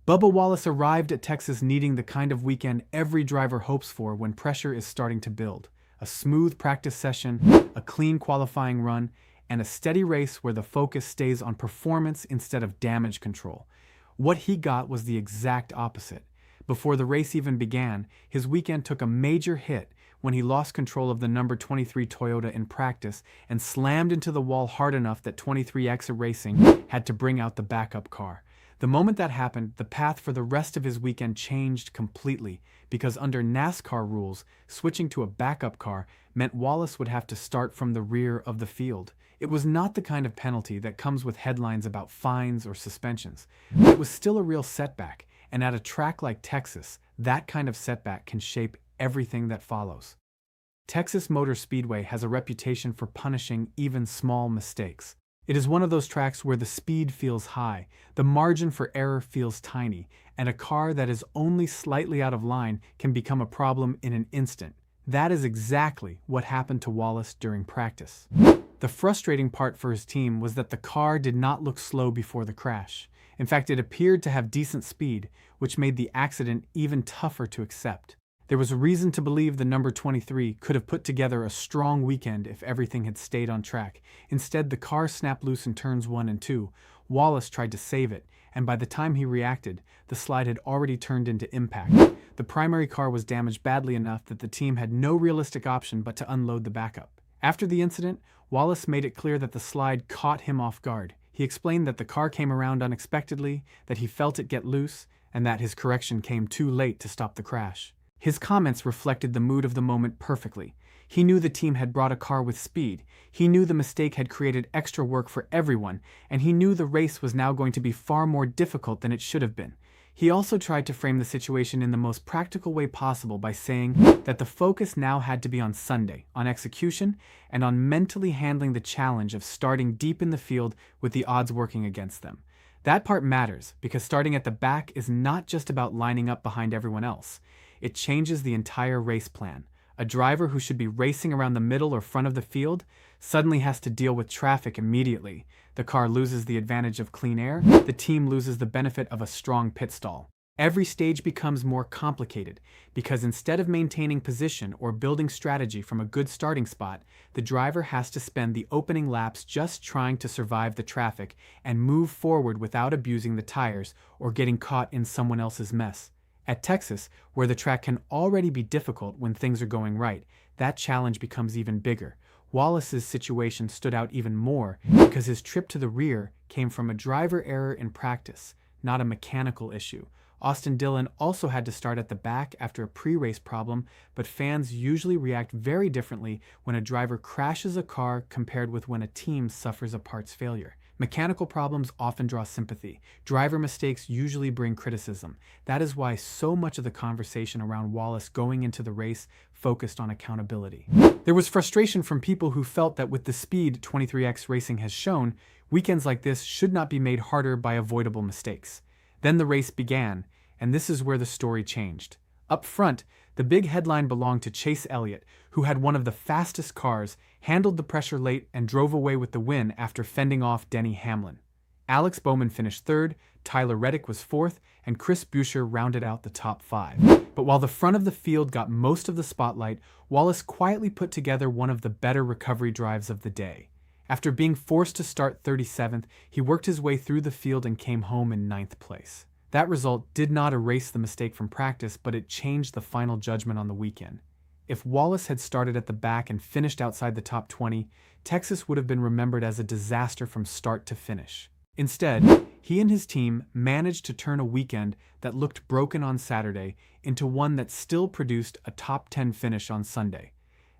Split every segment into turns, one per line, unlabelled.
Bubba Wallace arrived at Texas needing the kind of weekend every driver hopes for when pressure is starting to build. A smooth practice session, a clean qualifying run, and a steady race where the focus stays on performance instead of damage control. What he got was the exact opposite. Before the race even began, his weekend took a major hit when he lost control of the number 23 Toyota in practice and slammed into the wall hard enough that 23X Racing had to bring out the backup car. The moment that happened, the path for the rest of his weekend changed completely, because under NASCAR rules, switching to a backup car meant Wallace would have to start from the rear of the field. It was not the kind of penalty that comes with headlines about fines or suspensions, but it was still a real setback, and at a track like Texas, that kind of setback can shape everything that follows. Texas Motor Speedway has a reputation for punishing even small mistakes. It is one of those tracks where the speed feels high, the margin for error feels tiny, and a car that is only slightly out of line can become a problem in an instant. That is exactly what happened to Wallace during practice. The frustrating part for his team was that the car did not look slow before the crash. In fact, it appeared to have decent speed, which made the accident even tougher to accept. There was reason to believe the number 23 could have put together a strong weekend if everything had stayed on track. Instead, the car snapped loose in turns 1 and 2. Wallace tried to save it, and by the time he reacted, the slide had already turned into impact. The primary car was damaged badly enough that the team had no realistic option but to unload the backup. After the incident, Wallace made it clear that the slide caught him off guard. He explained that the car came around unexpectedly, that he felt it get loose, and that his correction came too late to stop the crash. His comments reflected the mood of the moment perfectly. He knew the team had brought a car with speed. He knew the mistake had created extra work for everyone, and he knew the race was now going to be far more difficult than it should have been. He also tried to frame the situation in the most practical way possible by saying that the focus now had to be on Sunday, on execution, and on mentally handling the challenge of starting deep in the field with the odds working against them. That part matters, because starting at the back is not just about lining up behind everyone else. It changes the entire race plan. A driver who should be racing around the middle or front of the field suddenly has to deal with traffic immediately. The car loses the advantage of clean air, the team loses the benefit of a strong pit stall. Every stage becomes more complicated, because instead of maintaining position or building strategy from a good starting spot, the driver has to spend the opening laps just trying to survive the traffic and move forward without abusing the tires or getting caught in someone else's mess. At Texas, where the track can already be difficult when things are going right, that challenge becomes even bigger. Wallace's situation stood out even more because his trip to the rear came from a driver error in practice, not a mechanical issue. Austin Dillon also had to start at the back after a pre-race problem, but fans usually react very differently when a driver crashes a car compared with when a team suffers a parts failure. Mechanical problems often draw sympathy. Driver mistakes usually bring criticism. That is why so much of the conversation around Wallace going into the race focused on accountability. There was frustration from people who felt that with the speed 23X Racing has shown, weekends like this should not be made harder by avoidable mistakes. Then the race began, and this is where the story changed. Up front, the big headline belonged to Chase Elliott, who had one of the fastest cars, handled the pressure late, and drove away with the win after fending off Denny Hamlin. Alex Bowman finished third, Tyler Reddick was fourth, and Chris Buescher rounded out the top 5. But while the front of the field got most of the spotlight, Wallace quietly put together one of the better recovery drives of the day. After being forced to start 37th, he worked his way through the field and came home in 9th place. That result did not erase the mistake from practice, but it changed the final judgment on the weekend. If Wallace had started at the back and finished outside the top 20, Texas would have been remembered as a disaster from start to finish. Instead, he and his team managed to turn a weekend that looked broken on Saturday into one that still produced a top 10 finish on Sunday.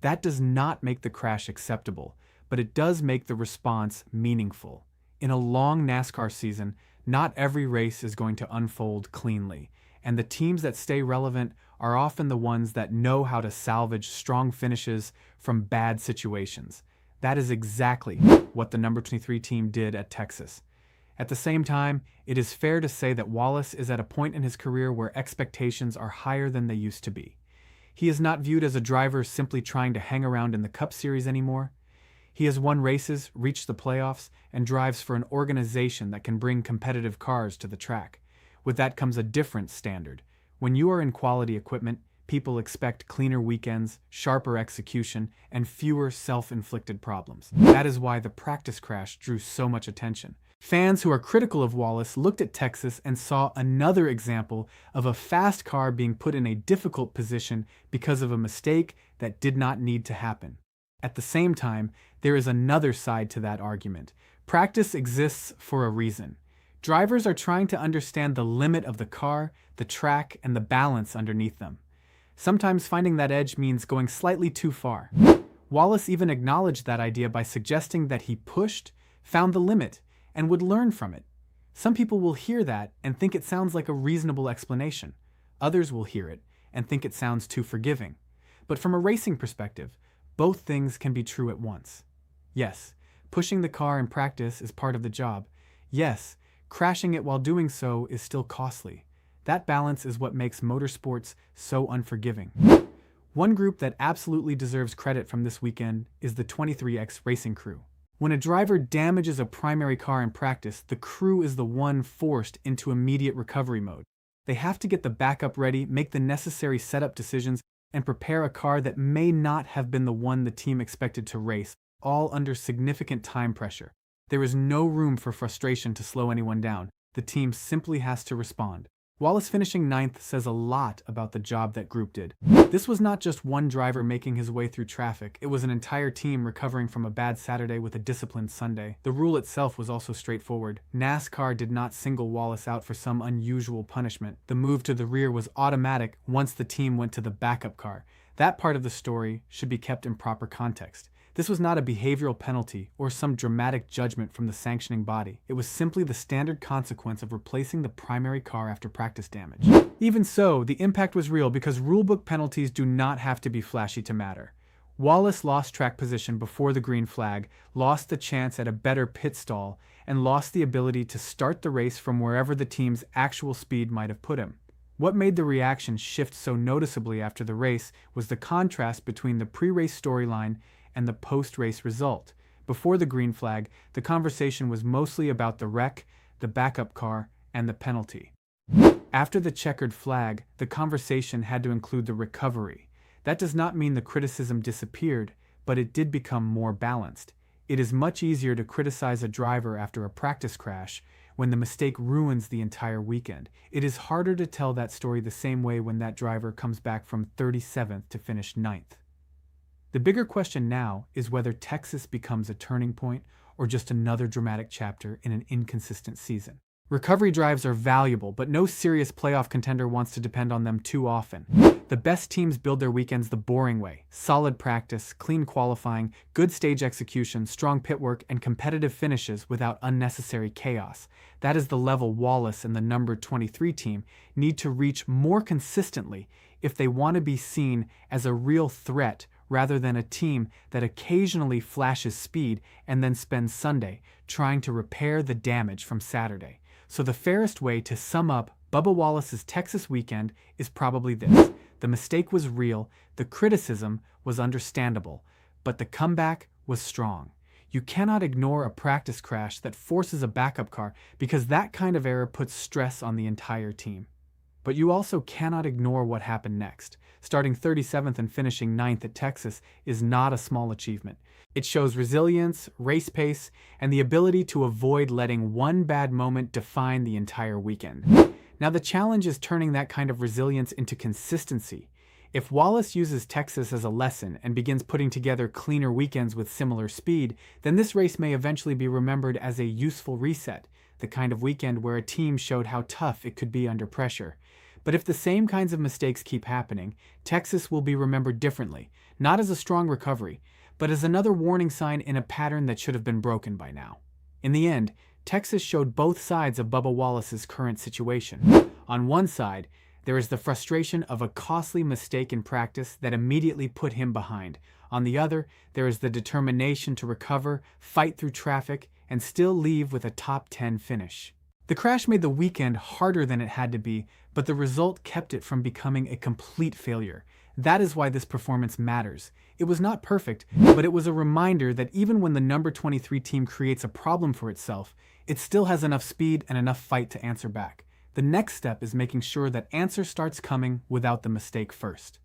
That does not make the crash acceptable, but it does make the response meaningful. In a long NASCAR season, not every race is going to unfold cleanly, and the teams that stay relevant are often the ones that know how to salvage strong finishes from bad situations. That is exactly what the number 23 team did at Texas. At the same time, it is fair to say that Wallace is at a point in his career where expectations are higher than they used to be. He is not viewed as a driver simply trying to hang around in the Cup Series anymore. He has won races, reached the playoffs, and drives for an organization that can bring competitive cars to the track. With that comes a different standard. When you are in quality equipment, people expect cleaner weekends, sharper execution, and fewer self-inflicted problems. That is why the practice crash drew so much attention. Fans who are critical of Wallace looked at Texas and saw another example of a fast car being put in a difficult position because of a mistake that did not need to happen. At the same time, there is another side to that argument. Practice exists for a reason. Drivers are trying to understand the limit of the car, the track, and the balance underneath them. Sometimes finding that edge means going slightly too far. Wallace even acknowledged that idea by suggesting that he pushed, found the limit, and would learn from it. Some people will hear that and think it sounds like a reasonable explanation. Others will hear it and think it sounds too forgiving. But from a racing perspective, both things can be true at once. Yes, pushing the car in practice is part of the job. Yes, crashing it while doing so is still costly. That balance is what makes motorsports so unforgiving. One group that absolutely deserves credit from this weekend is the 23X racing crew. When a driver damages a primary car in practice, the crew is the one forced into immediate recovery mode. They have to get the backup ready, make the necessary setup decisions, and prepare a car that may not have been the one the team expected to race, all under significant time pressure. There is no room for frustration to slow anyone down. The team simply has to respond. Wallace finishing 9th says a lot about the job that group did. This was not just one driver making his way through traffic, it was an entire team recovering from a bad Saturday with a disciplined Sunday. The rule itself was also straightforward. NASCAR did not single Wallace out for some unusual punishment. The move to the rear was automatic once the team went to the backup car. That part of the story should be kept in proper context. This was not a behavioral penalty or some dramatic judgment from the sanctioning body. It was simply the standard consequence of replacing the primary car after practice damage. Even so, the impact was real because rulebook penalties do not have to be flashy to matter. Wallace lost track position before the green flag, lost the chance at a better pit stall, and lost the ability to start the race from wherever the team's actual speed might have put him. What made the reaction shift so noticeably after the race was the contrast between the pre-race storyline and the post-race result. Before the green flag, the conversation was mostly about the wreck, the backup car, and the penalty. After the checkered flag, the conversation had to include the recovery. That does not mean the criticism disappeared, but it did become more balanced. It is much easier to criticize a driver after a practice crash when the mistake ruins the entire weekend. It is harder to tell that story the same way when that driver comes back from 37th to finish 9th. The bigger question now is whether Texas becomes a turning point or just another dramatic chapter in an inconsistent season. Recovery drives are valuable, but no serious playoff contender wants to depend on them too often. The best teams build their weekends the boring way: solid practice, clean qualifying, good stage execution, strong pit work, and competitive finishes without unnecessary chaos. That is the level Wallace and the number 23 team need to reach more consistently if they want to be seen as a real threat rather than a team that occasionally flashes speed and then spends Sunday trying to repair the damage from Saturday. So the fairest way to sum up Bubba Wallace's Texas weekend is probably this: the mistake was real, the criticism was understandable, but the comeback was strong. You cannot ignore a practice crash that forces a backup car because that kind of error puts stress on the entire team. But you also cannot ignore what happened next. Starting 37th and finishing 9th at Texas is not a small achievement. It shows resilience, race pace, and the ability to avoid letting one bad moment define the entire weekend. Now the challenge is turning that kind of resilience into consistency. If Wallace uses Texas as a lesson and begins putting together cleaner weekends with similar speed, then this race may eventually be remembered as a useful reset, the kind of weekend where a team showed how tough it could be under pressure. But if the same kinds of mistakes keep happening, Texas will be remembered differently, not as a strong recovery, but as another warning sign in a pattern that should have been broken by now. In the end, Texas showed both sides of Bubba Wallace's current situation. On one side, there is the frustration of a costly mistake in practice that immediately put him behind. On the other, there is the determination to recover, fight through traffic, and still leave with a top 10 finish. The crash made the weekend harder than it had to be, but the result kept it from becoming a complete failure. That is why this performance matters. It was not perfect, but it was a reminder that even when the number 23 team creates a problem for itself, it still has enough speed and enough fight to answer back. The next step is making sure that answer starts coming without the mistake first.